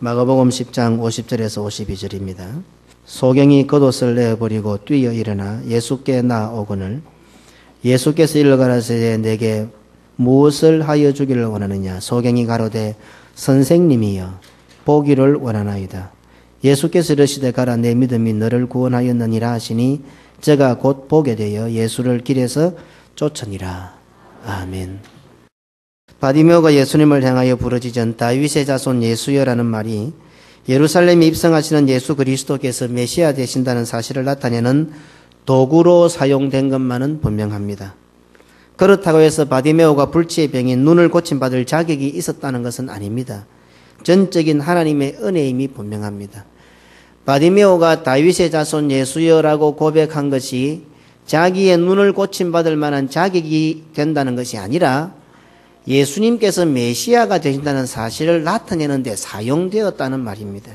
마가복음 10장 50절에서 52절입니다. 소경이 겉옷을 내어버리고 뛰어 일어나 예수께 나아오거늘 예수께서 일러 가라사대 내게 무엇을 하여 주기를 원하느냐. 소경이 가로되 선생님이여 보기를 원하나이다. 예수께서 이르시되 가라 내 믿음이 너를 구원하였느니라 하시니 저가 곧 보게 되어 예수를 길에서 쫓으니라. 아멘. 바디메오가 예수님을 향하여 부르짖은 다윗의 자손 예수여라는 말이 예루살렘에 입성하시는 예수 그리스도께서 메시아 되신다는 사실을 나타내는 도구로 사용된 것만은 분명합니다. 그렇다고 해서 바디메오가 불치의 병인 눈을 고침받을 자격이 있었다는 것은 아닙니다. 전적인 하나님의 은혜임이 분명합니다. 바디메오가 다윗의 자손 예수여라고 고백한 것이 자기의 눈을 고침받을 만한 자격이 된다는 것이 아니라 예수님께서 메시아가 되신다는 사실을 나타내는 데 사용되었다는 말입니다.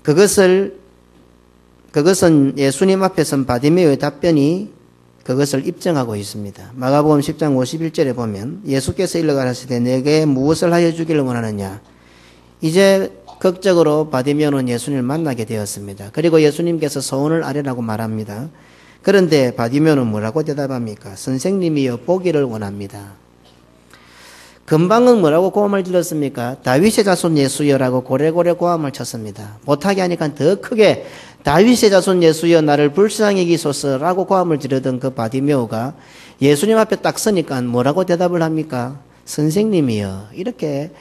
그것은 예수님 앞에 선 바디메오의 답변이 그것을 입증하고 있습니다. 마가복음 10장 51절에 보면 예수께서 일러 가라사대 내게 무엇을 하여 주기를 원하느냐. 이제 극적으로 바디메오는 예수님을 만나게 되었습니다. 그리고 예수님께서 소원을 아뢰라고 말합니다. 그런데 바디메오는 뭐라고 대답합니까? 선생님이여 보기를 원합니다. 금방은 뭐라고 고함을 질렀습니까? 다윗의 자손 예수여라고 고래고래 고함을 쳤습니다. 못하게 하니까 더 크게 다윗의 자손 예수여 나를 불쌍히 여기소서라고 고함을 지르던 그 바디메오가 예수님 앞에 딱 서니까 뭐라고 대답을 합니까? 선생님이여. 이렇게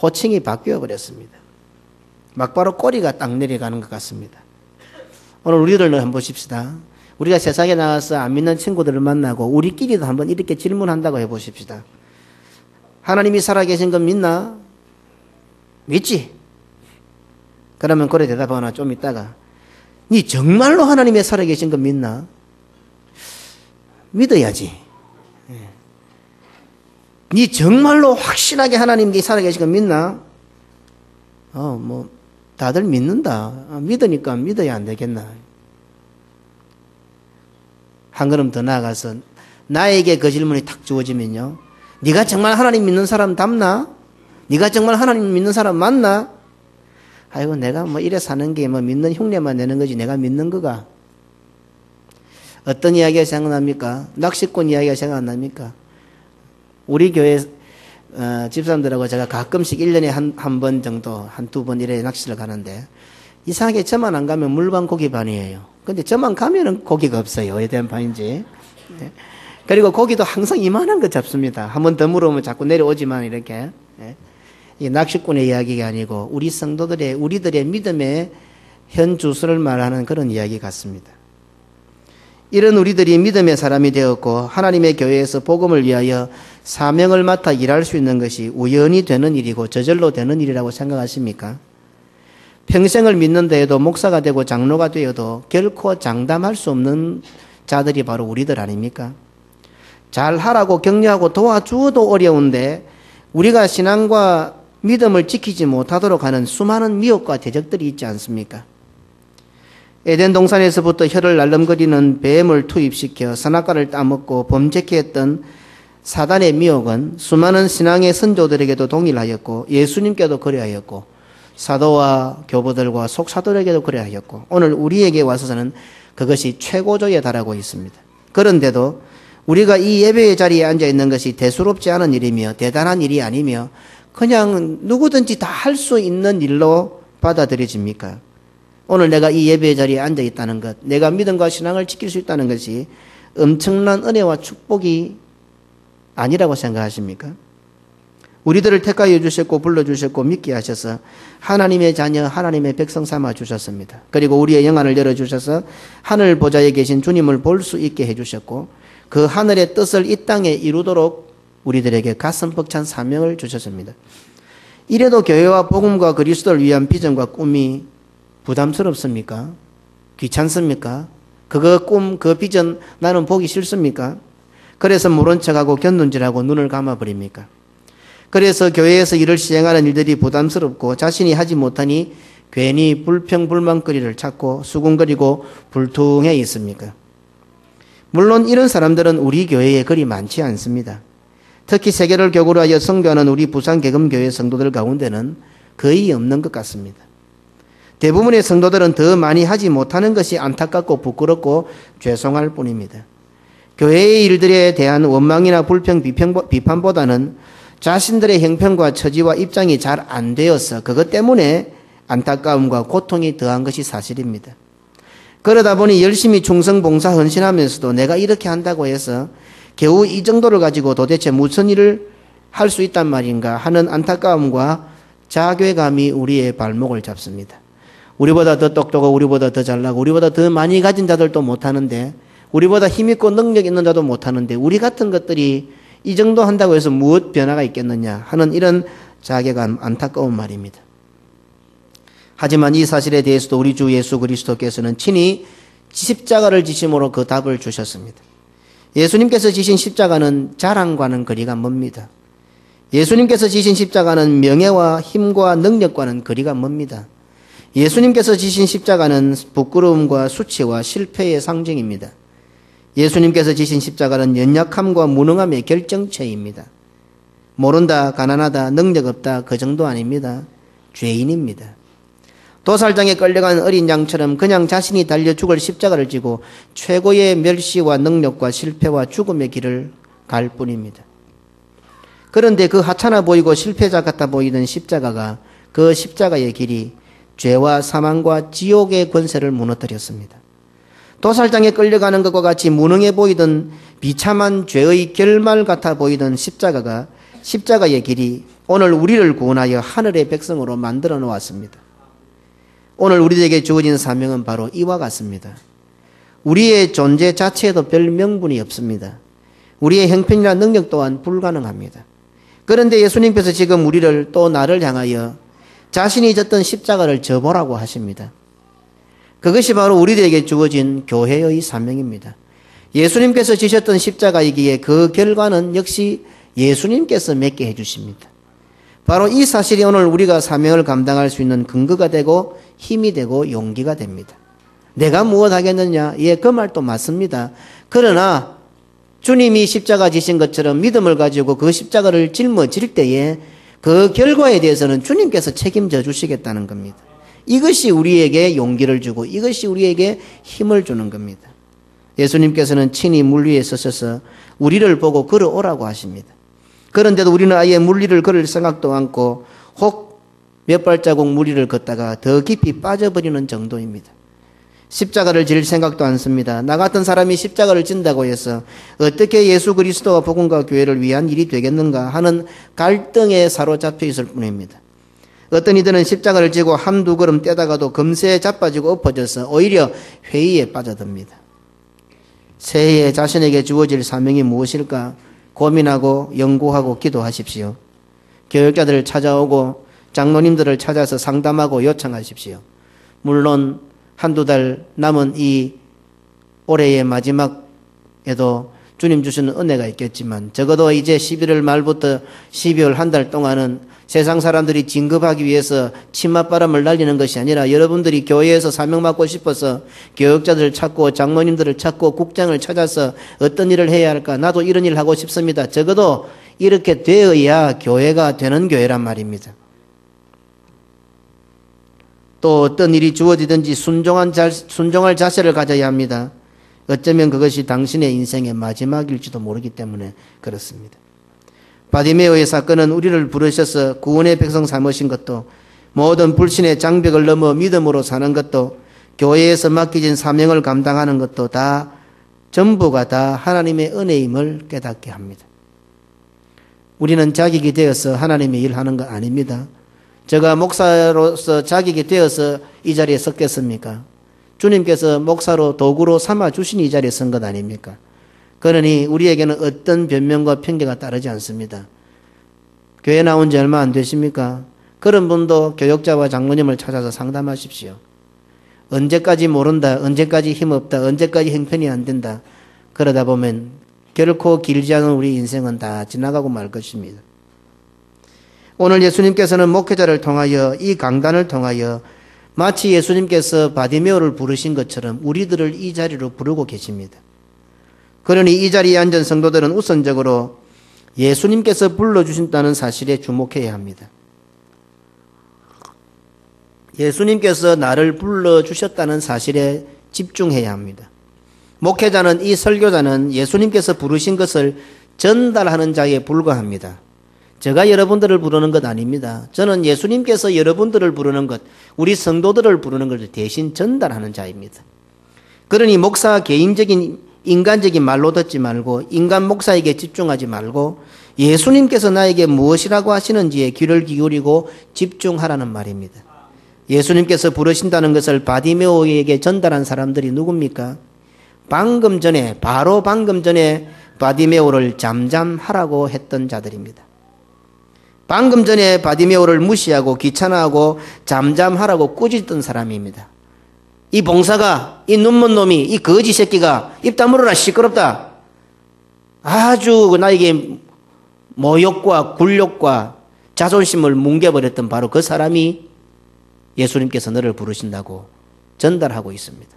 호칭이 바뀌어 버렸습니다. 막바로 꼬리가 딱 내려가는 것 같습니다. 오늘 우리들도 한번 보십시다. 우리가 세상에 나가서 안 믿는 친구들을 만나고 우리끼리도 한번 이렇게 질문한다고 해보십시다. 하나님이 살아계신 건 믿나? 믿지? 그러면 그래 대답하거나 좀 있다가 니 정말로 하나님이 살아계신 건 믿나? 믿어야지. 니 정말로 확실하게 하나님이 살아계신 건 믿나? 다들 믿는다. 믿으니까 믿어야 안 되겠나? 한 걸음 더 나아가서 나에게 그 질문이 탁 주어지면요. 네가 정말 하나님 믿는 사람 답나? 네가 정말 하나님 믿는 사람 맞나? 아이고 내가 이래 사는 게 믿는 흉내만 내는 거지 내가 믿는 거가. 어떤 이야기가 생각납니까? 낚시꾼 이야기가 생각납니까? 우리 교회 집사람들하고 제가 가끔씩 1년에 한 번 정도, 한두 번 이래 낚시를 가는데 이상하게 저만 안 가면 물반 고기 반이에요. 근데 저만 가면은 고기가 없어요. 왜 된 반인지. 네. 그리고 고기도 항상 이만한 거 잡습니다. 한 번 더 물어보면 자꾸 내려오지만 이렇게. 네. 이 낚시꾼의 이야기가 아니고 우리 성도들의, 우리들의 믿음의 현 주소를 말하는 그런 이야기 같습니다. 이런 우리들이 믿음의 사람이 되었고 하나님의 교회에서 복음을 위하여 사명을 맡아 일할 수 있는 것이 우연히 되는 일이고 저절로 되는 일이라고 생각하십니까? 평생을 믿는다 해도 목사가 되고 장로가 되어도 결코 장담할 수 없는 자들이 바로 우리들 아닙니까? 잘하라고 격려하고 도와주어도 어려운데 우리가 신앙과 믿음을 지키지 못하도록 하는 수많은 미혹과 대적들이 있지 않습니까? 에덴 동산에서부터 혀를 날름거리는 뱀을 투입시켜 선악과를 따먹고 범죄케 했던 사단의 미혹은 수많은 신앙의 선조들에게도 동일하였고 예수님께도 그래하였고 사도와 교보들과 속사도에게도 그래하였고 오늘 우리에게 와서는 그것이 최고조에 달하고 있습니다. 그런데도 우리가 이 예배의 자리에 앉아 있는 것이 대수롭지 않은 일이며 대단한 일이 아니며 그냥 누구든지 다 할 수 있는 일로 받아들여집니까? 오늘 내가 이 예배의 자리에 앉아 있다는 것, 내가 믿음과 신앙을 지킬 수 있다는 것이 엄청난 은혜와 축복이 아니라고 생각하십니까? 우리들을 택하여 주셨고 불러주셨고 믿게 하셔서 하나님의 자녀, 하나님의 백성 삼아 주셨습니다. 그리고 우리의 영안을 열어주셔서 하늘 보좌에 계신 주님을 볼 수 있게 해주셨고 그 하늘의 뜻을 이 땅에 이루도록 우리들에게 가슴 벅찬 사명을 주셨습니다. 이래도 교회와 복음과 그리스도를 위한 비전과 꿈이 부담스럽습니까? 귀찮습니까? 그 꿈, 그 비전 나는 보기 싫습니까? 그래서 모른 척하고 곁눈질하고 눈을 감아버립니까? 그래서 교회에서 일을 시행하는 일들이 부담스럽고 자신이 하지 못하니 괜히 불평불만거리를 찾고 수군거리고 불퉁해 있습니까? 물론 이런 사람들은 우리 교회에 그리 많지 않습니다. 특히 세계를 교구로 하여 선교하는 우리 부산개금교회 성도들 가운데는 거의 없는 것 같습니다. 대부분의 성도들은 더 많이 하지 못하는 것이 안타깝고 부끄럽고 죄송할 뿐입니다. 교회의 일들에 대한 원망이나 불평, 비판보다는 자신들의 형편과 처지와 입장이 잘 안 되어서 그것 때문에 안타까움과 고통이 더한 것이 사실입니다. 그러다 보니 열심히 충성, 봉사, 헌신하면서도 내가 이렇게 한다고 해서 겨우 이 정도를 가지고 도대체 무슨 일을 할 수 있단 말인가 하는 안타까움과 자괴감이 우리의 발목을 잡습니다. 우리보다 더 똑똑하고 우리보다 더 잘나고 우리보다 더 많이 가진 자들도 못하는데 우리보다 힘있고 능력 있는 자도 못하는데 우리 같은 것들이 이 정도 한다고 해서 무엇 변화가 있겠느냐 하는 이런 자괴감, 안타까운 말입니다. 하지만 이 사실에 대해서도 우리 주 예수 그리스도께서는 친히 십자가를 지심으로 그 답을 주셨습니다. 예수님께서 지신 십자가는 자랑과는 거리가 멉니다. 예수님께서 지신 십자가는 명예와 힘과 능력과는 거리가 멉니다. 예수님께서 지신 십자가는 부끄러움과 수치와 실패의 상징입니다. 예수님께서 지신 십자가는 연약함과 무능함의 결정체입니다. 모른다, 가난하다, 능력 없다 그 정도 아닙니다. 죄인입니다. 도살장에 끌려간 어린 양처럼 그냥 자신이 달려 죽을 십자가를 지고 최고의 멸시와 능력과 실패와 죽음의 길을 갈 뿐입니다. 그런데 그 하찮아 보이고 실패자 같아 보이던 십자가가 그 십자가의 길이 죄와 사망과 지옥의 권세를 무너뜨렸습니다. 도살장에 끌려가는 것과 같이 무능해 보이던 비참한 죄의 결말 같아 보이던 십자가가 십자가의 길이 오늘 우리를 구원하여 하늘의 백성으로 만들어 놓았습니다. 오늘 우리에게 주어진 사명은 바로 이와 같습니다. 우리의 존재 자체에도 별 명분이 없습니다. 우리의 형편이나 능력 또한 불가능합니다. 그런데 예수님께서 지금 우리를 또 나를 향하여 자신이 졌던 십자가를 져보라고 하십니다. 그것이 바로 우리들에게 주어진 교회의 사명입니다. 예수님께서 지셨던 십자가이기에 그 결과는 역시 예수님께서 맺게 해주십니다. 바로 이 사실이 오늘 우리가 사명을 감당할 수 있는 근거가 되고 힘이 되고 용기가 됩니다. 내가 무엇 하겠느냐? 예, 그 말도 맞습니다. 그러나 주님이 십자가 지신 것처럼 믿음을 가지고 그 십자가를 짊어질 때에 그 결과에 대해서는 주님께서 책임져 주시겠다는 겁니다. 이것이 우리에게 용기를 주고 이것이 우리에게 힘을 주는 겁니다. 예수님께서는 친히 물 위에 서셔서 우리를 보고 걸어오라고 하십니다. 그런데도 우리는 아예 물 위를 걸을 생각도 않고 혹 몇 발자국 물 위를 걷다가 더 깊이 빠져버리는 정도입니다. 십자가를 질 생각도 않습니다. 나 같은 사람이 십자가를 진다고 해서 어떻게 예수 그리스도와 복음과 교회를 위한 일이 되겠는가 하는 갈등에 사로잡혀 있을 뿐입니다. 어떤 이들은 십자가를 지고 한두 걸음 떼다가도 금세 자빠지고 엎어져서 오히려 회의에 빠져듭니다. 새해에 자신에게 주어질 사명이 무엇일까 고민하고 연구하고 기도하십시오. 교역자들을 찾아오고 장로님들을 찾아서 상담하고 요청하십시오. 물론 한두 달 남은 이 올해의 마지막에도 주님 주시는 은혜가 있겠지만 적어도 이제 11월 말부터 12월 한 달 동안은 세상 사람들이 진급하기 위해서 치맛바람을 날리는 것이 아니라 여러분들이 교회에서 사명 맡고 싶어서 교역자들을 찾고 장로님들을 찾고 국장을 찾아서 어떤 일을 해야 할까? 나도 이런 일 하고 싶습니다. 적어도 이렇게 되어야 교회가 되는 교회란 말입니다. 또 어떤 일이 주어지든지 순종할 자세를 가져야 합니다. 어쩌면 그것이 당신의 인생의 마지막일지도 모르기 때문에 그렇습니다. 바디메오의 사건은 우리를 부르셔서 구원의 백성 삼으신 것도 모든 불신의 장벽을 넘어 믿음으로 사는 것도 교회에서 맡겨진 사명을 감당하는 것도 다 전부가 다 하나님의 은혜임을 깨닫게 합니다. 우리는 자격이 되어서 하나님의 일을 하는 거 아닙니다. 제가 목사로서 자격이 되어서 이 자리에 섰겠습니까? 주님께서 목사로 도구로 삼아 주신 이 자리에 선 것 아닙니까? 그러니 우리에게는 어떤 변명과 편견가 따르지 않습니다. 교회 나온 지 얼마 안 되십니까? 그런 분도 교역자와 장로님을 찾아서 상담하십시오. 언제까지 모른다, 언제까지 힘없다, 언제까지 형편이 안 된다. 그러다 보면 결코 길지 않은 우리 인생은 다 지나가고 말 것입니다. 오늘 예수님께서는 목회자를 통하여 이 강단을 통하여 마치 예수님께서 바디메오를 부르신 것처럼 우리들을 이 자리로 부르고 계십니다. 그러니 이 자리에 앉은 성도들은 우선적으로 예수님께서 불러주신다는 사실에 주목해야 합니다. 예수님께서 나를 불러주셨다는 사실에 집중해야 합니다. 목회자는, 이 설교자는 예수님께서 부르신 것을 전달하는 자에 불과합니다. 제가 여러분들을 부르는 것 아닙니다. 저는 예수님께서 여러분들을 부르는 것, 우리 성도들을 부르는 것을 대신 전달하는 자입니다. 그러니 목사 개인적인 인간적인 말로 듣지 말고 인간 목사에게 집중하지 말고 예수님께서 나에게 무엇이라고 하시는지에 귀를 기울이고 집중하라는 말입니다. 예수님께서 부르신다는 것을 바디메오에게 전달한 사람들이 누굽니까? 바로 방금 전에 바디메오를 잠잠하라고 했던 자들입니다. 방금 전에 바디메오를 무시하고 귀찮아하고 잠잠하라고 꾸짖던 사람입니다. 이 봉사가, 이 눈먼 놈이, 이 거지 새끼가 입 다물어라, 시끄럽다. 아주 나에게 모욕과 굴욕과 자존심을 뭉개버렸던 바로 그 사람이 예수님께서 너를 부르신다고 전달하고 있습니다.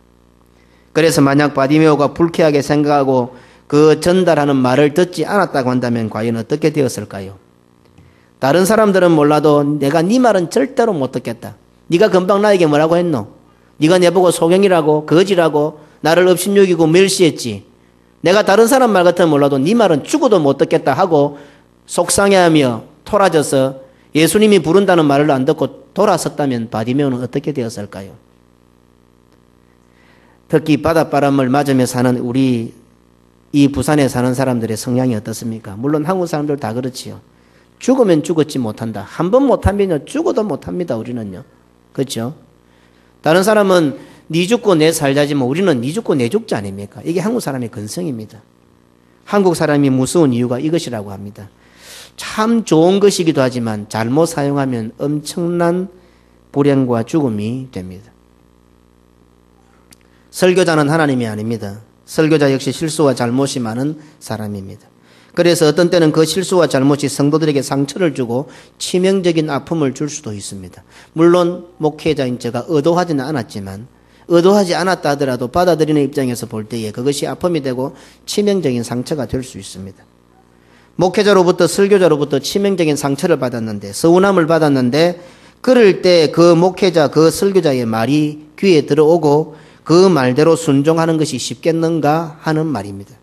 그래서 만약 바디메오가 불쾌하게 생각하고 그 전달하는 말을 듣지 않았다고 한다면 과연 어떻게 되었을까요? 다른 사람들은 몰라도 내가 네 말은 절대로 못 듣겠다. 네가 금방 나에게 뭐라고 했노? 네가 내보고 소경이라고 거지라고 나를 업신여기고 멸시했지. 내가 다른 사람 말 같으면 몰라도 네 말은 죽어도 못 듣겠다 하고 속상해하며 토라져서 예수님이 부른다는 말을 안 듣고 돌아섰다면 바디메오는 어떻게 되었을까요? 특히 바닷바람을 맞으며 사는 우리 이 부산에 사는 사람들의 성향이 어떻습니까? 물론 한국 사람들 다 그렇지요. 죽으면 죽었지 못한다. 한 번 못하면요 죽어도 못합니다. 우리는요. 그렇죠? 다른 사람은 네 죽고 내 살자지만 우리는 네 죽고 내 죽자 아닙니까? 이게 한국 사람의 근성입니다. 한국 사람이 무서운 이유가 이것이라고 합니다. 참 좋은 것이기도 하지만 잘못 사용하면 엄청난 불행과 죽음이 됩니다. 설교자는 하나님이 아닙니다. 설교자 역시 실수와 잘못이 많은 사람입니다. 그래서 어떤 때는 그 실수와 잘못이 성도들에게 상처를 주고 치명적인 아픔을 줄 수도 있습니다. 물론 목회자인 제가 의도하지는 않았지만 의도하지 않았다 하더라도 받아들이는 입장에서 볼 때에 그것이 아픔이 되고 치명적인 상처가 될 수 있습니다. 목회자로부터 설교자로부터 치명적인 상처를 받았는데 서운함을 받았는데 그럴 때 그 목회자 그 설교자의 말이 귀에 들어오고 그 말대로 순종하는 것이 쉽겠는가 하는 말입니다.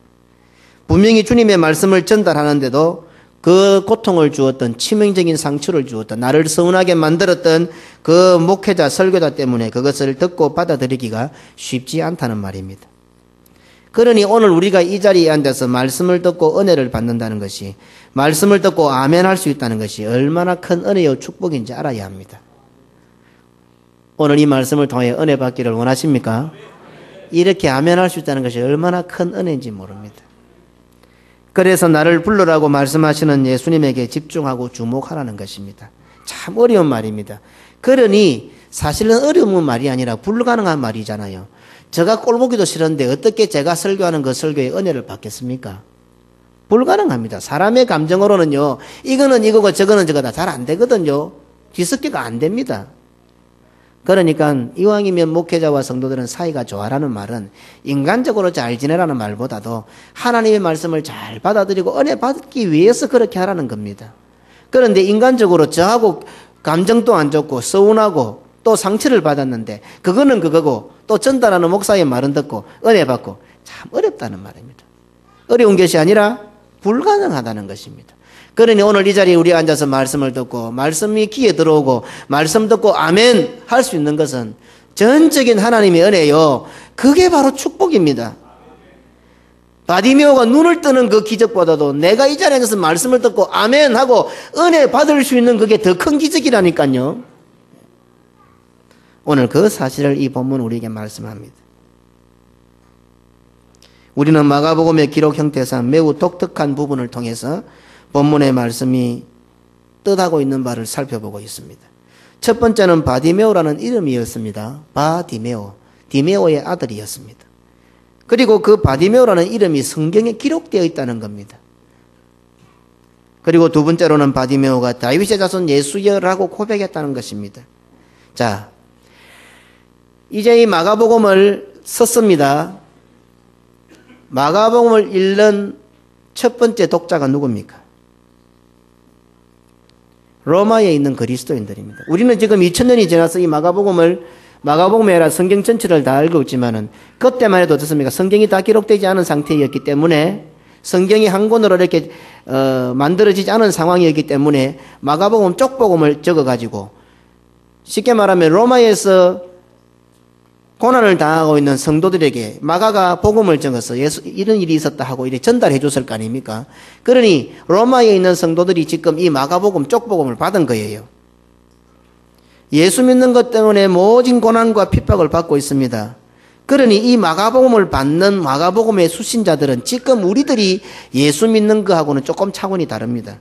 분명히 주님의 말씀을 전달하는데도 그 고통을 주었던 치명적인 상처를 주었던 나를 서운하게 만들었던 그 목회자 설교자 때문에 그것을 듣고 받아들이기가 쉽지 않다는 말입니다. 그러니 오늘 우리가 이 자리에 앉아서 말씀을 듣고 은혜를 받는다는 것이 말씀을 듣고 아멘 할 수 있다는 것이 얼마나 큰 은혜요 축복인지 알아야 합니다. 오늘 이 말씀을 통해 은혜 받기를 원하십니까? 이렇게 아멘 할 수 있다는 것이 얼마나 큰 은혜인지 모릅니다. 그래서 나를 부르라고 말씀하시는 예수님에게 집중하고 주목하라는 것입니다. 참 어려운 말입니다. 그러니 사실은 어려운 말이 아니라 불가능한 말이잖아요. 제가 꼴보기도 싫은데 어떻게 제가 설교하는 그 설교의 은혜를 받겠습니까? 불가능합니다. 사람의 감정으로는요. 이거는 이거고 저거는 저거다. 잘 안 되거든요. 뒤섞기가 안 됩니다. 그러니까 이왕이면 목회자와 성도들은 사이가 좋아라는 말은 인간적으로 잘 지내라는 말보다도 하나님의 말씀을 잘 받아들이고 은혜 받기 위해서 그렇게 하라는 겁니다. 그런데 인간적으로 저하고 감정도 안 좋고 서운하고 또 상처를 받았는데 그거는 그거고 또 전달하는 목사의 말은 듣고 은혜 받고 참 어렵다는 말입니다. 어려운 것이 아니라 불가능하다는 것입니다. 그러니 오늘 이 자리에 우리 앉아서 말씀을 듣고 말씀이 귀에 들어오고 말씀 듣고 아멘 할 수 있는 것은 전적인 하나님의 은혜요. 그게 바로 축복입니다. 바디메오가 눈을 뜨는 그 기적보다도 내가 이 자리에 앉아서 말씀을 듣고 아멘 하고 은혜 받을 수 있는 그게 더 큰 기적이라니까요. 오늘 그 사실을 이 본문 우리에게 말씀합니다. 우리는 마가복음의 기록 형태상 매우 독특한 부분을 통해서 본문의 말씀이 뜻하고 있는 바를 살펴보고 있습니다. 첫 번째는 바디메오라는 이름이었습니다. 바디메오, 디메오의 아들이었습니다. 그리고 그 바디메오라는 이름이 성경에 기록되어 있다는 겁니다. 그리고 두 번째로는 바디메오가 다윗의 자손 예수여라고 고백했다는 것입니다. 자, 이제 이 마가복음을 썼습니다. 마가복음을 읽는 첫 번째 독자가 누굽니까? 로마에 있는 그리스도인들입니다. 우리는 지금 2000년이 지나서 이 마가복음에 아니라 성경 전체를 다 알고 있지만은 그때만 해도 어떻습니까? 성경이 다 기록되지 않은 상태였기 때문에 성경이 한 권으로 이렇게 만들어지지 않은 상황이었기 때문에 마가복음 쪽복음을 적어가지고 쉽게 말하면 로마에서 고난을 당하고 있는 성도들에게 마가가 복음을 적어서 이런 일이 있었다 하고 이렇게 전달해 줬을 거 아닙니까? 그러니 로마에 있는 성도들이 지금 이 마가복음 쪽복음을 받은 거예요. 예수 믿는 것 때문에 모진 고난과 핍박을 받고 있습니다. 그러니 이 마가복음을 받는 마가복음의 수신자들은 지금 우리들이 예수 믿는 거하고는 조금 차원이 다릅니다.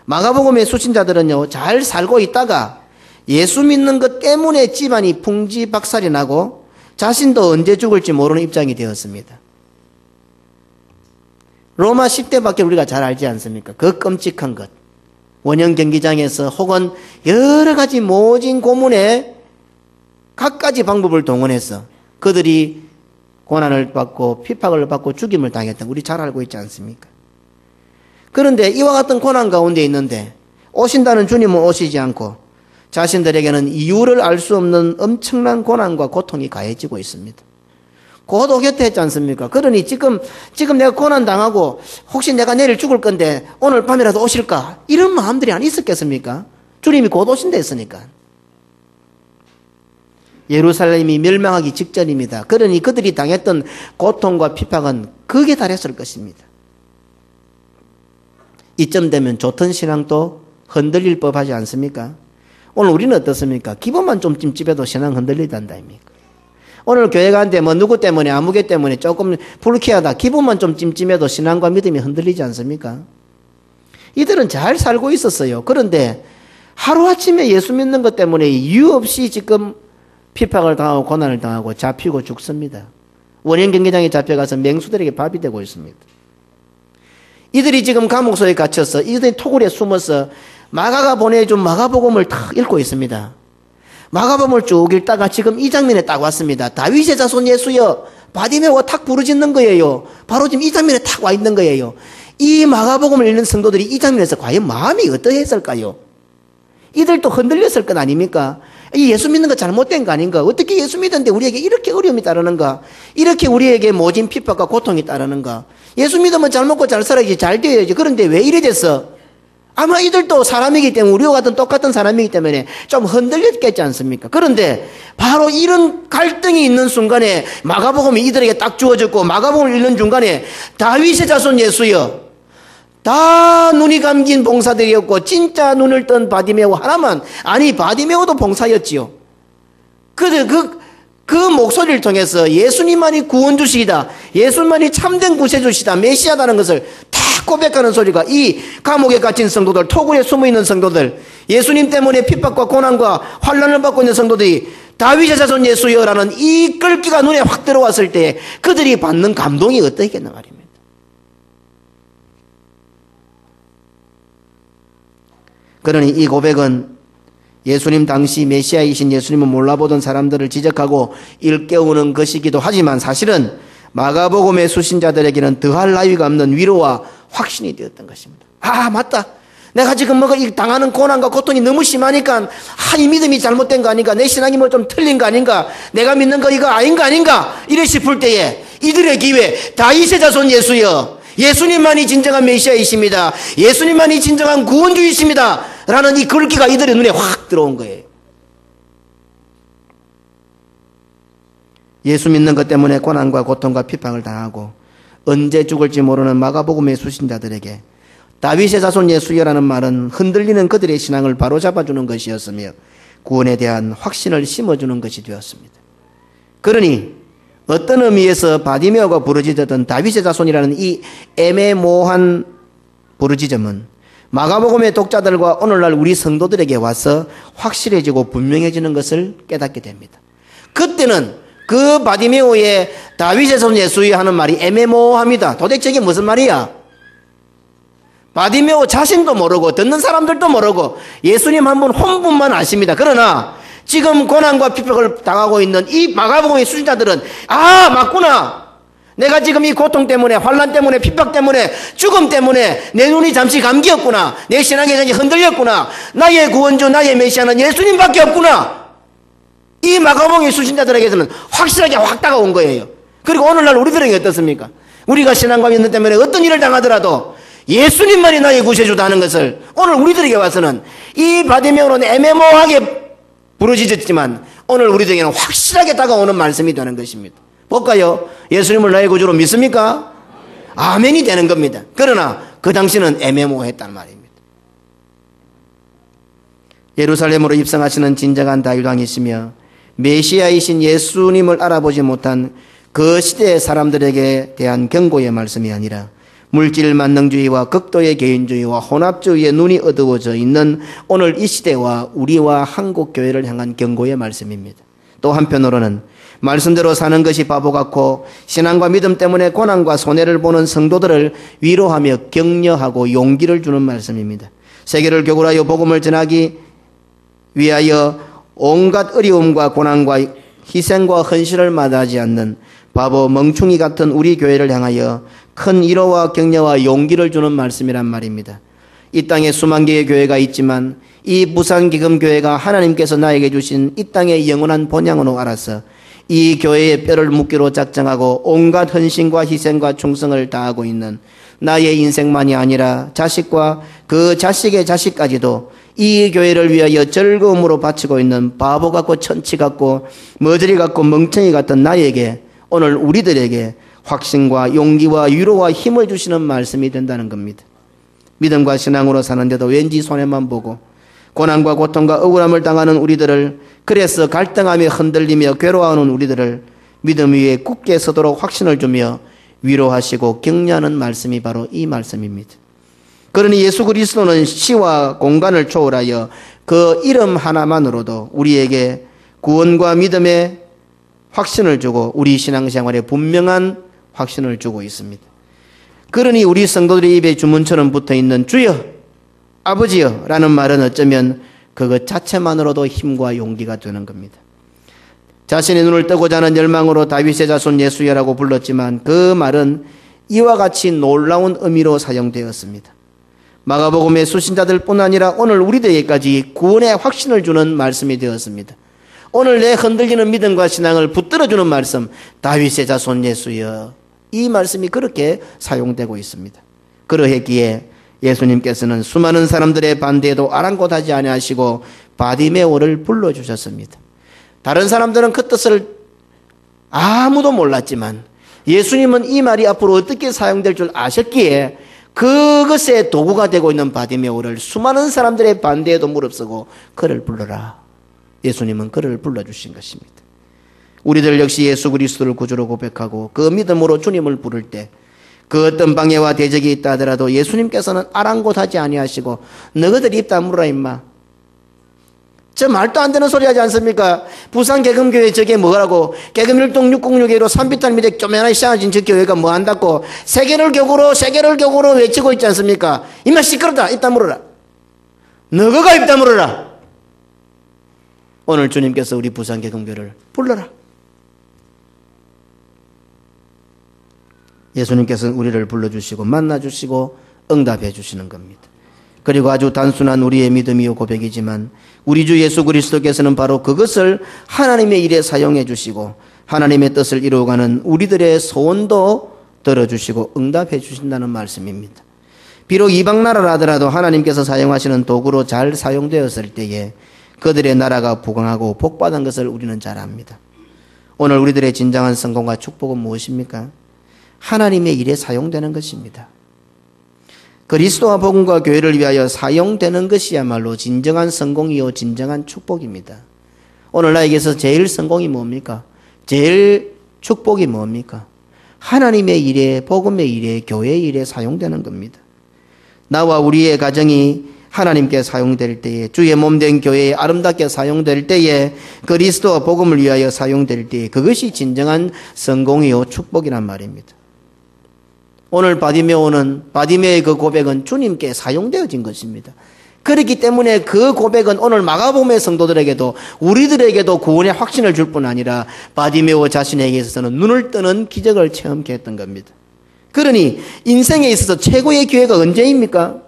마가복음의 수신자들은요, 잘 살고 있다가 예수 믿는 것 때문에 집안이 풍지박살이 나고 자신도 언제 죽을지 모르는 입장이 되었습니다. 로마 10대밖에 우리가 잘 알지 않습니까? 그 끔찍한 것. 원형 경기장에서 혹은 여러 가지 모진 고문에 갖가지 방법을 동원해서 그들이 고난을 받고 핍박을 받고 죽임을 당했던 우리 잘 알고 있지 않습니까? 그런데 이와 같은 고난 가운데 있는데 오신다는 주님은 오시지 않고 자신들에게는 이유를 알 수 없는 엄청난 고난과 고통이 가해지고 있습니다. 곧 오겠다 했지 않습니까? 그러니 지금 내가 고난 당하고 혹시 내가 내일 죽을 건데 오늘 밤이라도 오실까? 이런 마음들이 안 있었겠습니까? 주님이 곧 오신다 했으니까. 예루살렘이 멸망하기 직전입니다. 그러니 그들이 당했던 고통과 핍박은 극에 달했을 것입니다. 이쯤 되면 좋던 신앙도 흔들릴 법하지 않습니까? 오늘 우리는 어떻습니까? 기분만 좀 찜찜해도 신앙 흔들리단다 아닙니까? 오늘 교회 가는데 뭐 누구 때문에 아무개 때문에 조금 불쾌하다. 기분만 좀 찜찜해도 신앙과 믿음이 흔들리지 않습니까? 이들은 잘 살고 있었어요. 그런데 하루아침에 예수 믿는 것 때문에 이유 없이 지금 핍박을 당하고 고난을 당하고 잡히고 죽습니다. 원형 경기장에 잡혀가서 맹수들에게 밥이 되고 있습니다. 이들이 지금 감옥소에 갇혀서 이들이 토굴에 숨어서 마가가 보내준 마가복음을 탁 읽고 있습니다. 마가복음을 쭉 읽다가 지금 이 장면에 딱 왔습니다. 다윗의 자손 예수여, 바디메오가 탁 부르짖는 거예요. 바로 지금 이 장면에 탁 와 있는 거예요. 이 마가복음을 읽는 성도들이 이 장면에서 과연 마음이 어떠했을까요? 이들도 흔들렸을 것 아닙니까? 이 예수 믿는 거 잘못된 거 아닌가? 어떻게 예수 믿는데 우리에게 이렇게 어려움이 따르는가? 이렇게 우리에게 모진 핍박과 고통이 따르는가? 예수 믿으면 잘 먹고 잘 살아야지, 잘 되어야지. 그런데 왜 이래 됐어? 아마 이들도 사람이기 때문에, 우리와 같은 똑같은 사람이기 때문에 좀 흔들렸겠지 않습니까? 그런데 바로 이런 갈등이 있는 순간에 마가복음이 이들에게 딱 주어졌고, 마가복음을 읽는 중간에 다윗의 자손 예수여, 다 눈이 감긴 봉사들이었고 진짜 눈을 뜬 바디메오 하나만, 아니 바디메오도 봉사였지요. 그 목소리를 통해서 예수님만이 구원주시이다, 예수님만이 참된 구세주시다, 메시아다는 것을 다 고백하는 소리가 이 감옥에 갇힌 성도들, 토굴에 숨어있는 성도들, 예수님 때문에 핍박과 고난과 환난을 받고 있는 성도들이 다윗의 자손 예수여라는 이 끌기가 눈에 확 들어왔을 때 그들이 받는 감동이 어떠했겠나 말입니다. 그러니 이 고백은 예수님 당시 메시아이신 예수님을 몰라보던 사람들을 지적하고 일깨우는 것이기도 하지만 사실은 마가복음의 수신자들에게는 더할 나위가 없는 위로와 확신이 되었던 것입니다. 아, 맞다. 내가 지금 당하는 고난과 고통이 너무 심하니까 이 믿음이 잘못된 거 아닌가, 내 신앙이 뭐 좀 틀린 거 아닌가, 내가 믿는 거 이거 아닌가 이래 싶을 때에 이들의 기회, 다윗의 자손 예수여, 예수님만이 진정한 메시아이십니다, 예수님만이 진정한 구원주이십니다 라는 이 글귀가 이들의 눈에 확 들어온 거예요. 예수 믿는 것 때문에 고난과 고통과 핍박을 당하고 언제 죽을지 모르는 마가복음의 수신자들에게 다윗의 자손 예수여라는 말은 흔들리는 그들의 신앙을 바로잡아주는 것이었으며 구원에 대한 확신을 심어주는 것이 되었습니다. 그러니 어떤 의미에서 바디메오가 부르짖었던 다윗의 자손이라는 이 애매모호한 부르짖음은 마가복음의 독자들과 오늘날 우리 성도들에게 와서 확실해지고 분명해지는 것을 깨닫게 됩니다. 그때는 그 바디메오의 다윗의 자손 예수여 하는 말이 애매모호합니다. 도대체 이게 무슨 말이야? 바디메오 자신도 모르고 듣는 사람들도 모르고 예수님 한 분 혼분만 아십니다. 그러나 지금 고난과 핍박을 당하고 있는 이 마가복음의 수신자들은 아, 맞구나. 내가 지금 이 고통 때문에, 환난 때문에, 핍박 때문에, 죽음 때문에 내 눈이 잠시 감기였구나. 내 신앙의 전이 흔들렸구나. 나의 구원주, 나의 메시아는 예수님밖에 없구나. 이 마가복음의 수신자들에게서는 확실하게 확 다가온 거예요. 그리고 오늘날 우리들에게 어떻습니까? 우리가 신앙과 믿음 때문에 어떤 일을 당하더라도 예수님만이 나의 구세주다 하는 것을 오늘 우리들에게 와서는 이 바디메오는 애매모호하게 부르짖었지만 오늘 우리들에게는 확실하게 다가오는 말씀이 되는 것입니다. 볼까요? 예수님을 나의 구주로 믿습니까? 아멘이 되는 겁니다. 그러나 그 당시는 애매모호했단 말입니다. 예루살렘으로 입성하시는 진정한 다윗왕이시며 메시아이신 예수님을 알아보지 못한 그 시대의 사람들에게 대한 경고의 말씀이 아니라 물질 만능주의와 극도의 개인주의와 혼합주의에 눈이 어두워져 있는 오늘 이 시대와 우리와 한국 교회를 향한 경고의 말씀입니다. 또 한편으로는 말씀대로 사는 것이 바보 같고 신앙과 믿음 때문에 고난과 손해를 보는 성도들을 위로하며 격려하고 용기를 주는 말씀입니다. 세계를 교굴하여 복음을 전하기 위하여 온갖 어려움과 고난과 희생과 헌신을 마다하지 않는 바보 멍충이 같은 우리 교회를 향하여 큰 위로와 격려와 용기를 주는 말씀이란 말입니다. 이 땅에 수만 개의 교회가 있지만 이 부산기금교회가 하나님께서 나에게 주신 이 땅의 영원한 본향으로 알아서 이 교회의 뼈를 묻기로 작정하고 온갖 헌신과 희생과 충성을 다하고 있는 나의 인생만이 아니라 자식과 그 자식의 자식까지도 이 교회를 위하여 즐거움으로 바치고 있는 바보 같고 천치 같고 머저리 같고 멍청이 같은 나에게 오늘 우리들에게 확신과 용기와 위로와 힘을 주시는 말씀이 된다는 겁니다. 믿음과 신앙으로 사는데도 왠지 손해만 보고 고난과 고통과 억울함을 당하는 우리들을, 그래서 갈등하며 흔들리며 괴로워하는 우리들을 믿음 위에 굳게 서도록 확신을 주며 위로하시고 격려하는 말씀이 바로 이 말씀입니다. 그러니 예수 그리스도는 시와 공간을 초월하여 그 이름 하나만으로도 우리에게 구원과 믿음의 확신을 주고 우리 신앙생활에 분명한 확신을 주고 있습니다. 그러니 우리 성도들의 입에 주문처럼 붙어있는 주여, 아버지여 라는 말은 어쩌면 그것 자체만으로도 힘과 용기가 되는 겁니다. 자신의 눈을 뜨고자 하는 열망으로 다윗의 자손 예수여라고 불렀지만 그 말은 이와 같이 놀라운 의미로 사용되었습니다. 마가복음의 수신자들뿐 아니라 오늘 우리들에게까지 구원의 확신을 주는 말씀이 되었습니다. 오늘 내 흔들리는 믿음과 신앙을 붙들어주는 말씀, 다윗의 자손 예수여, 이 말씀이 그렇게 사용되고 있습니다. 그러했기에 예수님께서는 수많은 사람들의 반대에도 아랑곳하지 아니하시고 바디메오를 불러주셨습니다. 다른 사람들은 그 뜻을 아무도 몰랐지만 예수님은 이 말이 앞으로 어떻게 사용될 줄 아셨기에 그것의 도구가 되고 있는 바디메오를 수많은 사람들의 반대에도 무릅쓰고 그를 불러라. 예수님은 그를 불러주신 것입니다. 우리들 역시 예수 그리스도를 구주로 고백하고 그 믿음으로 주님을 부를 때 그 어떤 방해와 대적이 있다 하더라도 예수님께서는 아랑곳하지 아니하시고 너희들 입 다물어라 임마. 저 말도 안 되는 소리 하지 않습니까? 부산 개금교회 저게 뭐라고, 개금일동 606회로 산비탈 밑에 쪼매나 시장진 저 교회가 뭐 한다고 세계를 교구로 외치고 있지 않습니까? 임마 시끄럽다. 입 다물어라. 너희가 입 다물어라. 오늘 주님께서 우리 부산 개금교회를 불러라. 예수님께서는 우리를 불러주시고 만나주시고 응답해 주시는 겁니다. 그리고 아주 단순한 우리의 믿음이요 고백이지만 우리 주 예수 그리스도께서는 바로 그것을 하나님의 일에 사용해 주시고 하나님의 뜻을 이루어가는 우리들의 소원도 들어주시고 응답해 주신다는 말씀입니다. 비록 이방 나라라 하더라도 하나님께서 사용하시는 도구로 잘 사용되었을 때에 그들의 나라가 부강하고 복받은 것을 우리는 잘 압니다. 오늘 우리들의 진정한 성공과 축복은 무엇입니까? 하나님의 일에 사용되는 것입니다. 그리스도와 복음과 교회를 위하여 사용되는 것이야말로 진정한 성공이요 진정한 축복입니다. 오늘 나에게서 제일 성공이 뭡니까? 제일 축복이 뭡니까? 하나님의 일에, 복음의 일에, 교회의 일에 사용되는 겁니다. 나와 우리의 가정이 하나님께 사용될 때에, 주의 몸된 교회에 아름답게 사용될 때에, 그리스도와 복음을 위하여 사용될 때에 그것이 진정한 성공이요 축복이란 말입니다. 오늘 바디메오의 그 고백은 주님께 사용되어진 것입니다. 그렇기 때문에 그 고백은 오늘 마가복음의 성도들에게도 우리들에게도 구원의 확신을 줄 뿐 아니라 바디메오 자신에게 있어서는 눈을 뜨는 기적을 체험케 했던 겁니다. 그러니 인생에 있어서 최고의 기회가 언제입니까?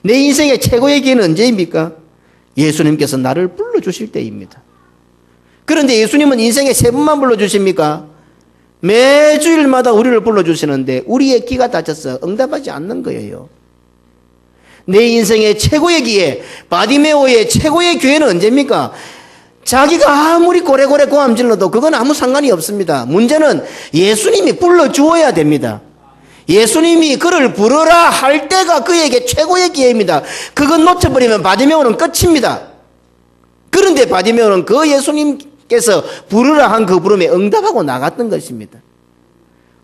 내 인생의 최고의 기회는 언제입니까? 예수님께서 나를 불러주실 때입니다. 그런데 예수님은 인생에 3번만 불러주십니까? 매주일마다 우리를 불러주시는데 우리의 귀가 닫혀서 응답하지 않는 거예요. 내 인생의 최고의 기회, 바디메오의 최고의 기회는 언제입니까? 자기가 아무리 고래고래 고함 질러도 그건 아무 상관이 없습니다. 문제는 예수님이 불러주어야 됩니다. 예수님이 그를 부르라 할 때가 그에게 최고의 기회입니다. 그건 놓쳐버리면 바디메오는 끝입니다. 그런데 바디메오는 그 예수님께서 부르라 한 그 부름에 응답하고 나갔던 것입니다.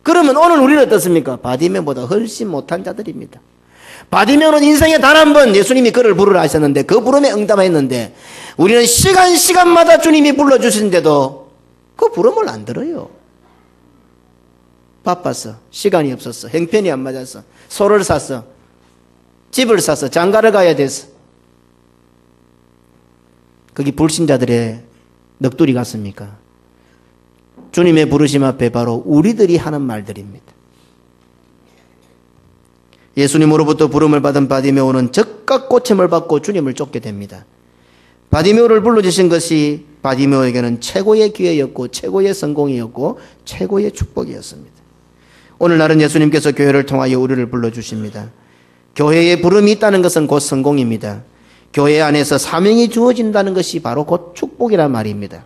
그러면 오늘 우리는 어떻습니까? 바디메오보다 훨씬 못한 자들입니다. 바디메오는 인생에 단 한 번 예수님이 그를 부르라 하셨는데 그 부름에 응답했는데 우리는 시간마다 주님이 불러주시는데도 그 부름을 안 들어요. 바빴어. 시간이 없었어. 형편이 안 맞았어. 소를 샀어. 집을 샀어. 장가를 가야 됐어. 그게 불신자들의 넋두리 같습니까? 주님의 부르심 앞에 바로 우리들이 하는 말들입니다. 예수님으로부터 부름을 받은 바디메오는 즉각 고침을 받고 주님을 쫓게 됩니다. 바디메오를 불러주신 것이 바디메오에게는 최고의 기회였고 최고의 성공이었고 최고의 축복이었습니다. 오늘날은 예수님께서 교회를 통하여 우리를 불러주십니다. 교회에 부름이 있다는 것은 곧 성공입니다. 교회 안에서 사명이 주어진다는 것이 바로 곧 축복이란 말입니다.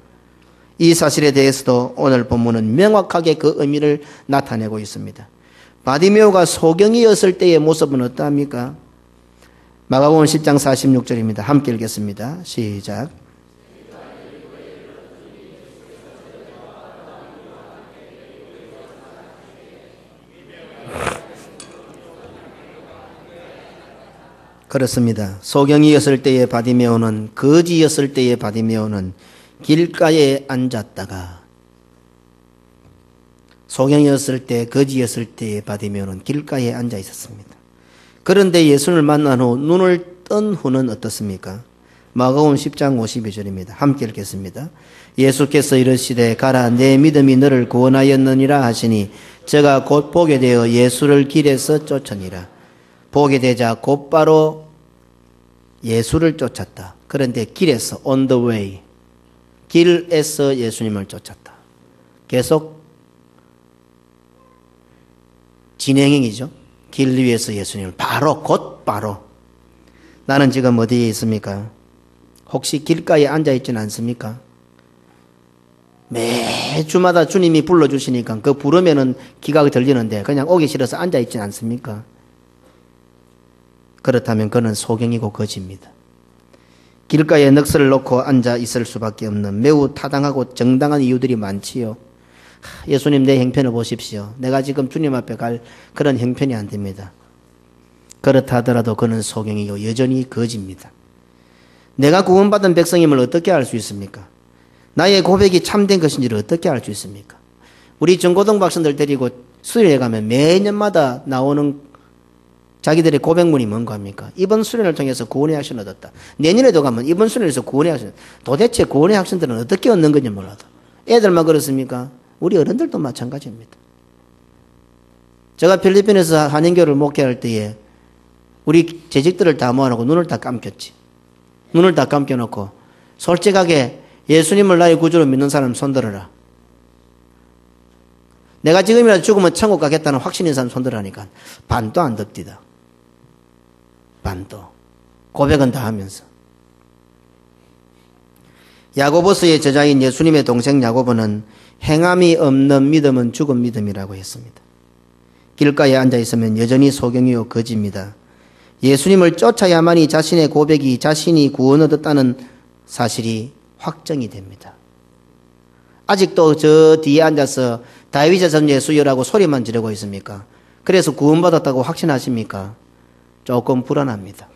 이 사실에 대해서도 오늘 본문은 명확하게 그 의미를 나타내고 있습니다. 바디메오가 소경이었을 때의 모습은 어떠합니까? 마가복음 10장 46절입니다. 함께 읽겠습니다. 시작. 그렇습니다. 소경이었을 때의 바디메오는 거지였을 때의 바디메오는 길가에 앉았다가 소경이었을 때 거지였을 때의 바디메오는 길가에 앉아 있었습니다. 그런데 예수를 만난 후 눈을 뜬 후는 어떻습니까? 마가복음 10장 52절입니다. 함께 읽겠습니다. 예수께서 이르시되 가라 내 믿음이 너를 구원하였느니라 하시니 저가 곧 보게 되어 예수를 길에서 쫓으니라. 보게 되자 곧바로 예수를 쫓았다. 그런데 길에서 on the way 길에서 예수님을 쫓았다. 계속 진행형이죠. 길 위에서 예수님을 곧바로 나는 지금 어디에 있습니까? 혹시 길가에 앉아있지는 않습니까? 매주마다 주님이 불러주시니까 그 부르면은 기가 들리는데 그냥 오기 싫어서 앉아있지는 않습니까? 그렇다면 그는 소경이고 거지입니다. 길가에 넋을 놓고 앉아 있을 수밖에 없는 매우 타당하고 정당한 이유들이 많지요. 예수님 내 형편을 보십시오. 내가 지금 주님 앞에 갈 그런 형편이 안 됩니다. 그렇다 하더라도 그는 소경이고 여전히 거지입니다. 내가 구원받은 백성임을 어떻게 알 수 있습니까? 나의 고백이 참된 것인지를 어떻게 알 수 있습니까? 우리 중고등 학생들 데리고 수련회 가면 매년마다 나오는 자기들의 고백문이 뭔가 합니까? 이번 수련을 통해서 구원의 확신을 얻었다. 내년에도 가면 이번 수련에서 구원의 확신. 도대체 구원의 확신들은 어떻게 얻는 건지 몰라도. 애들만 그렇습니까? 우리 어른들도 마찬가지입니다. 제가 필리핀에서 한인교를 목회할 때에 우리 재직들을 다 모아놓고 눈을 다 감겼지. 눈을 다 감겨놓고 솔직하게 예수님을 나의 구주로 믿는 사람 손들어라. 내가 지금이라도 죽으면 천국 가겠다는 확신인 사람 손들으라니까 반도 안 덥디다. 반도. 고백은 다 하면서. 야고보서의 저자인 예수님의 동생 야고보는 행함이 없는 믿음은 죽은 믿음이라고 했습니다. 길가에 앉아있으면 여전히 소경이요 거지입니다. 예수님을 쫓아야만이 자신의 고백이 자신이 구원 얻었다는 사실이 확정이 됩니다. 아직도 저 뒤에 앉아서 다윗의 전 예수여라고 소리만 지르고 있습니까? 그래서 구원받았다고 확신하십니까? 조금 불안합니다.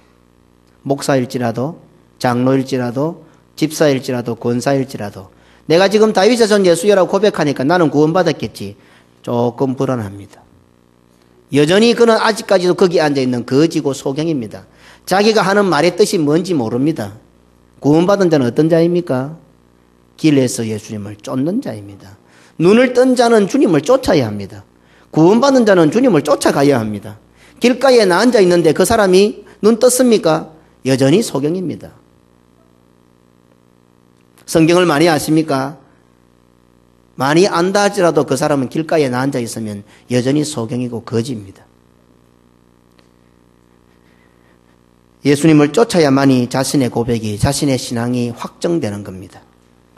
목사일지라도 장로일지라도 집사일지라도 권사일지라도 내가 지금 다윗의 전 예수여라고 고백하니까 나는 구원받았겠지. 조금 불안합니다. 여전히 그는 아직까지도 거기 앉아있는 거지고 소경입니다. 자기가 하는 말의 뜻이 뭔지 모릅니다. 구원받은 자는 어떤 자입니까? 길에서 예수님을 쫓는 자입니다. 눈을 뜬 자는 주님을 쫓아야 합니다. 구원받은 자는 주님을 쫓아가야 합니다. 길가에 나 앉아 있는데 그 사람이 눈 떴습니까? 여전히 소경입니다. 성경을 많이 아십니까? 많이 안다 할지라도 그 사람은 길가에 나 앉아 있으면 여전히 소경이고 거지입니다. 예수님을 쫓아야만이 자신의 고백이, 자신의 신앙이 확정되는 겁니다.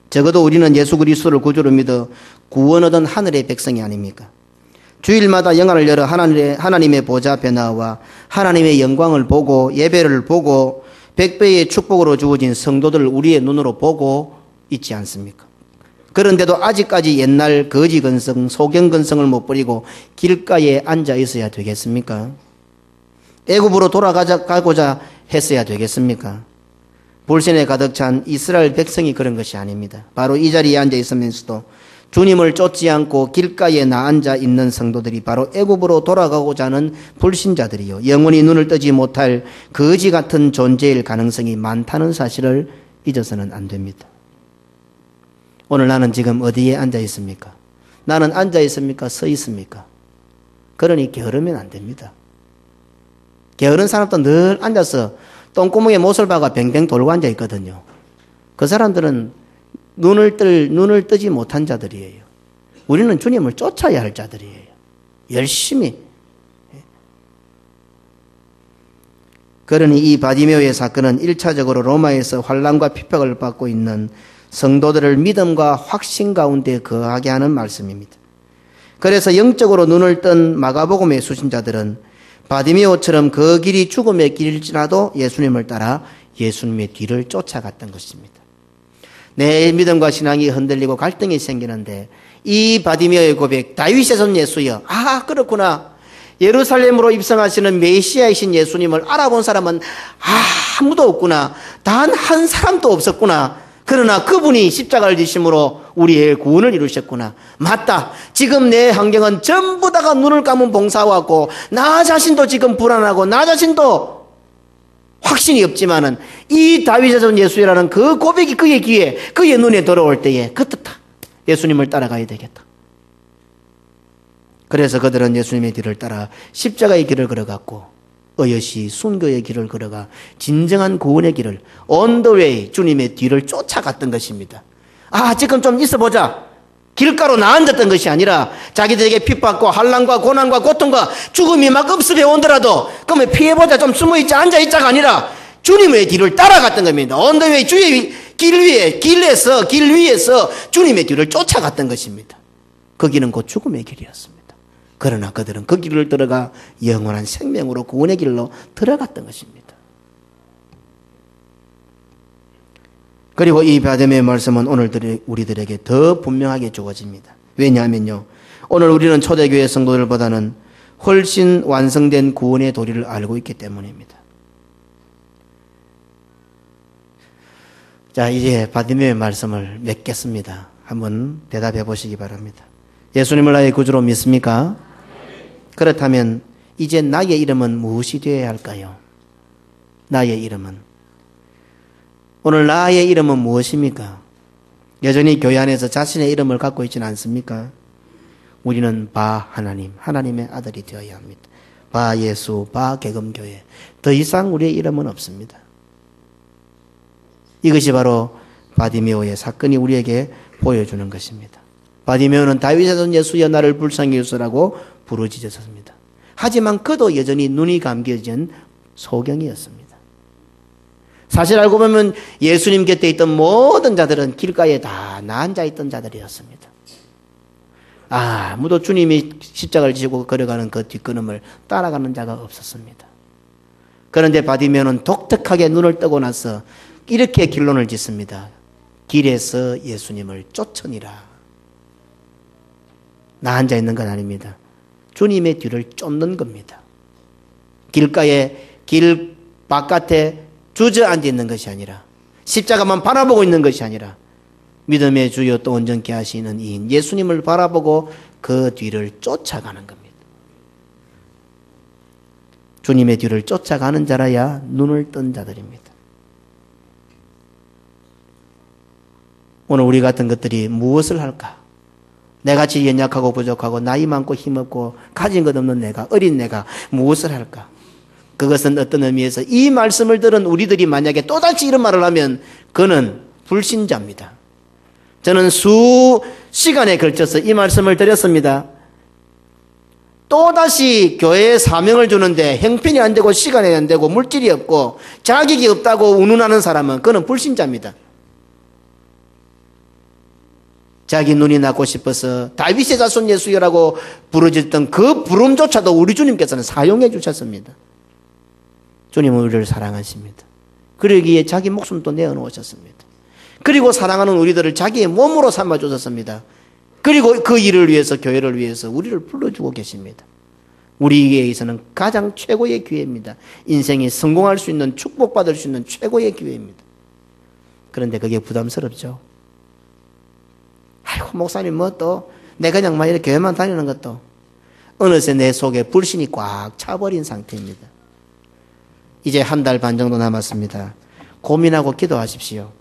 적어도 우리는 예수 그리스도를 구주로 믿어 구원 얻은 하늘의 백성이 아닙니까? 주일마다 영화를 열어 하나님의 보좌 앞에 나와 하나님의 영광을 보고 예배를 보고 100배의 축복으로 주어진 성도들을 우리의 눈으로 보고 있지 않습니까? 그런데도 아직까지 옛날 거지건성, 소경건성을 못 버리고 길가에 앉아 있어야 되겠습니까? 애굽으로 돌아가고자 했어야 되겠습니까? 볼센에 가득 찬 이스라엘 백성이 그런 것이 아닙니다. 바로 이 자리에 앉아 있으면서도 주님을 쫓지 않고 길가에 나 앉아 있는 성도들이 바로 애굽으로 돌아가고자 하는 불신자들이요, 영원히 눈을 뜨지 못할 거지 같은 존재일 가능성이 많다는 사실을 잊어서는 안 됩니다. 오늘 나는 지금 어디에 앉아 있습니까? 나는 앉아 있습니까? 서 있습니까? 그러니 게으르면 안 됩니다. 게으른 사람도 늘 앉아서 똥구멍에 못을 박아 뱅뱅 돌고 앉아 있거든요. 그 사람들은 눈을 뜨지 못한 자들이에요. 우리는 주님을 쫓아야 할 자들이에요. 열심히. 그러니 이 바디메오의 사건은 1차적으로 로마에서 환난과 핍박을 받고 있는 성도들을 믿음과 확신 가운데 거하게 하는 말씀입니다. 그래서 영적으로 눈을 뜬 마가복음의 수신자들은 바디메오처럼 그 길이 죽음의 길일지라도 예수님을 따라 예수님의 뒤를 쫓아갔던 것입니다. 내 믿음과 신앙이 흔들리고 갈등이 생기는데 이 바디메오의 고백, 다윗의 손 예수여, 그렇구나, 예루살렘으로 입성하시는 메시아이신 예수님을 알아본 사람은 아무도 없구나, 단 한 사람도 없었구나. 그러나 그분이 십자가를 지심으로 우리의 구원을 이루셨구나. 맞다. 지금 내 환경은 전부 다가 눈을 감은 봉사와 같고 나 자신도 지금 불안하고 나 자신도 확신이 없지만은 이 다윗의 손 예수라는 그 고백이 그의 귀에, 그의 눈에 들어올 때에 그렇다, 예수님을 따라가야 되겠다. 그래서 그들은 예수님의 뒤를 따라 십자가의 길을 걸어갔고 어여시 순교의 길을 걸어가 진정한 구원의 길을, on the way, 주님의 뒤를 쫓아갔던 것입니다. 지금 좀 있어보자, 길가로 나앉았던 것이 아니라 자기들에게 핍박과 환난과 고난과 고통과 죽음이 막 읍습해 온더라도 그러면 피해보자, 좀 숨어있자, 앉아있자가 아니라 주님의 뒤를 따라갔던 겁니다. on the way, 주의 길 위에, 길 위에서 주님의 뒤를 쫓아갔던 것입니다. 그 길은 곧 죽음의 길이었습니다. 그러나 그들은 그 길을 들어가 영원한 생명으로 구원의 길로 들어갔던 것입니다. 그리고 이 바디메오의 말씀은 오늘 우리들에게 더 분명하게 주어집니다. 왜냐하면요, 오늘 우리는 초대교회 성도들보다는 훨씬 완성된 구원의 도리를 알고 있기 때문입니다. 자, 이제 바디메오의 말씀을 맺겠습니다. 한번 대답해 보시기 바랍니다. 예수님을 나의 구주로 믿습니까? 그렇다면 이제 나의 이름은 무엇이 되어야 할까요? 나의 이름은, 오늘 나의 이름은 무엇입니까? 여전히 교회 안에서 자신의 이름을 갖고 있지는 않습니까? 우리는 바 하나님, 하나님의 아들이 되어야 합니다. 바 예수, 바 개금교회, 더 이상 우리의 이름은 없습니다. 이것이 바로 바디메오의 사건이 우리에게 보여주는 것입니다. 바디메오는 다윗의 손 예수여 나를 불쌍히 여기소서라고 부르짖었습니다. 하지만 그도 여전히 눈이 감겨진 소경이었습니다. 사실 알고 보면 예수님 곁에 있던 모든 자들은 길가에 다 앉아 있던 자들이었습니다. 아무도 주님이 십자가를 지고 걸어가는 그 뒷걸음을 따라가는 자가 없었습니다. 그런데 바디메오는 독특하게 눈을 뜨고 나서 이렇게 결론을 짓습니다. 길에서 예수님을 쫓으니라. 나 앉아 있는 건 아닙니다. 주님의 뒤를 쫓는 겁니다. 길가에, 길 바깥에 주저앉아 있는 것이 아니라, 십자가만 바라보고 있는 것이 아니라 믿음의 주여 또 온전케 하시는 이인 예수님을 바라보고 그 뒤를 쫓아가는 겁니다. 주님의 뒤를 쫓아가는 자라야 눈을 뜬 자들입니다. 오늘 우리 같은 것들이 무엇을 할까? 내같이 연약하고 부족하고 나이 많고 힘없고 가진 것 없는 내가, 어린 내가 무엇을 할까? 그것은 어떤 의미에서 이 말씀을 들은 우리들이 만약에 또다시 이런 말을 하면 그는 불신자입니다. 저는 수시간에 걸쳐서 이 말씀을 드렸습니다. 또다시 교회에 사명을 주는데 형편이 안 되고 시간이 안 되고 물질이 없고 자격이 없다고 운운하는 사람은 그는 불신자입니다. 자기 눈이 낮고 싶어서 다윗의 자손 예수여라고 부르짖던 그 부름조차도 우리 주님께서는 사용해 주셨습니다. 주님은 우리를 사랑하십니다. 그러기에 자기 목숨도 내어놓으셨습니다. 그리고 사랑하는 우리들을 자기의 몸으로 삼아 주셨습니다. 그리고 그 일을 위해서, 교회를 위해서 우리를 불러주고 계십니다. 우리에게서는 가장 최고의 기회입니다. 인생이 성공할 수 있는, 축복받을 수 있는 최고의 기회입니다. 그런데 그게 부담스럽죠. 아이고 목사님 뭐 또 내가 그냥 막 이렇게 교회만 다니는 것도 어느새 내 속에 불신이 꽉 차버린 상태입니다. 이제 한 달 반 정도 남았습니다. 고민하고 기도하십시오.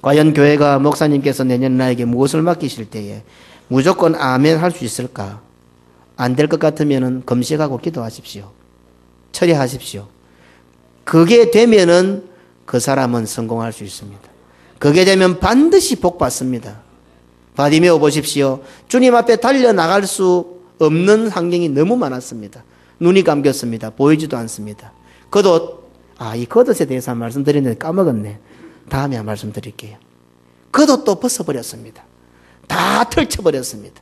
과연 교회가 목사님께서 내년 나에게 무엇을 맡기실 때에 무조건 아멘 할 수 있을까? 안 될 것 같으면 금식하고 기도하십시오. 처리하십시오. 그게 되면은 그 사람은 성공할 수 있습니다. 그게 되면 반드시 복 받습니다. 바디메오 보십시오. 주님 앞에 달려나갈 수 없는 환경이 너무 많았습니다. 눈이 감겼습니다. 보이지도 않습니다. 겉옷, 이 겉옷에 대해서 한 말씀 드렸는데 까먹었네. 다음에 한 말씀 드릴게요. 겉옷도 벗어버렸습니다. 다 털쳐버렸습니다.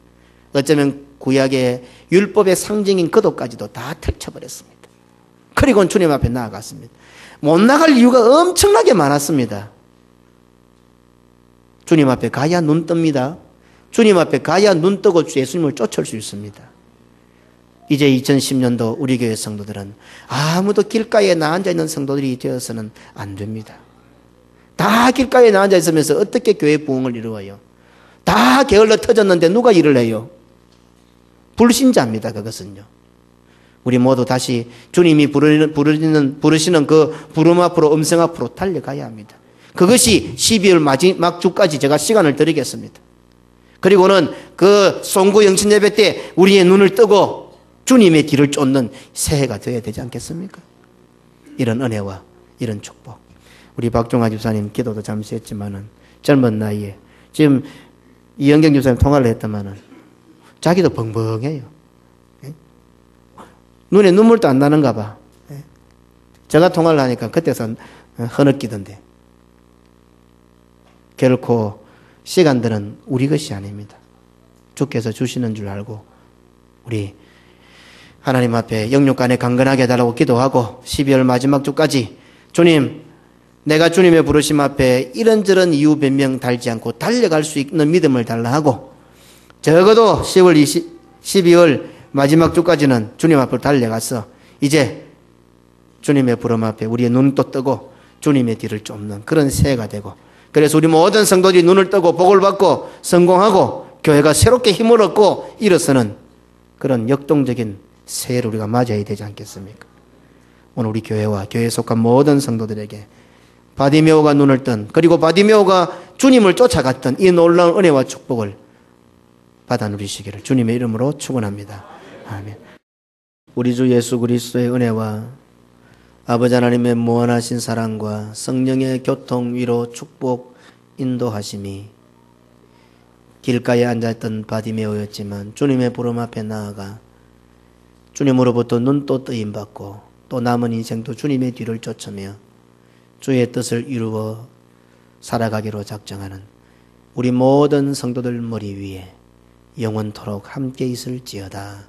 어쩌면 구약의 율법의 상징인 겉옷까지도 다 털쳐버렸습니다. 그리고는 주님 앞에 나아갔습니다. 못 나갈 이유가 엄청나게 많았습니다. 주님 앞에 가야 눈 뜹니다. 주님 앞에 가야 눈 뜨고 예수님을 쫓을 수 있습니다. 이제 2010년도 우리 교회 성도들은 아무도 길가에 나앉아 있는 성도들이 되어서는 안 됩니다. 다 길가에 나앉아 있으면서 어떻게 교회 부흥을 이루어요? 다 게을러 터졌는데 누가 일을 해요? 불신자입니다. 그것은요. 우리 모두 다시 주님이 부르시는 그 부름 앞으로, 음성 앞으로 달려가야 합니다. 그것이 12월 마지막 주까지 제가 시간을 드리겠습니다. 그리고는 그 송구 영신 예배 때 우리의 눈을 뜨고 주님의 뒤를 쫓는 새해가 되어야 되지 않겠습니까? 이런 은혜와 이런 축복. 우리 박종화 집사님 기도도 잠시 했지만은 젊은 나이에 지금 이영경 집사님 통화를 했더만은 자기도 벙벙해요. 눈에 눈물도 안 나는가 봐. 제가 통화를 하니까 그때서 흐느끼던데. 결코 시간들은 우리 것이 아닙니다. 주께서 주시는 줄 알고 우리 하나님 앞에 영육간에 강건하게 해달라고 기도하고 12월 마지막 주까지 주님, 내가 주님의 부르심 앞에 이런저런 이유 변명 달지 않고 달려갈 수 있는 믿음을 달라 하고 적어도 12월 마지막 주까지는 주님 앞으로 달려가서 이제 주님의 부름 앞에 우리의 눈도 뜨고 주님의 뒤를 쫓는 그런 새해가 되고, 그래서 우리 모든 성도들이 눈을 뜨고 복을 받고 성공하고 교회가 새롭게 힘을 얻고 일어서는 그런 역동적인 새해를 우리가 맞아야 되지 않겠습니까? 오늘 우리 교회와 교회에 속한 모든 성도들에게 바디메오가 눈을 뜬, 그리고 바디메오가 주님을 쫓아갔던 이 놀라운 은혜와 축복을 받아 누리시기를 주님의 이름으로 축원합니다. 아멘. 우리 주 예수 그리스도의 은혜와 아버지 하나님의 무한하신 사랑과 성령의 교통, 위로, 축복, 인도하심이 길가에 앉아있던 바디메오였지만 주님의 부름 앞에 나아가 주님으로부터 눈도 뜨임 받고 또 남은 인생도 주님의 뒤를 쫓으며 주의 뜻을 이루어 살아가기로 작정하는 우리 모든 성도들 머리 위에 영원토록 함께 있을지어다.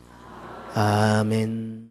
아멘.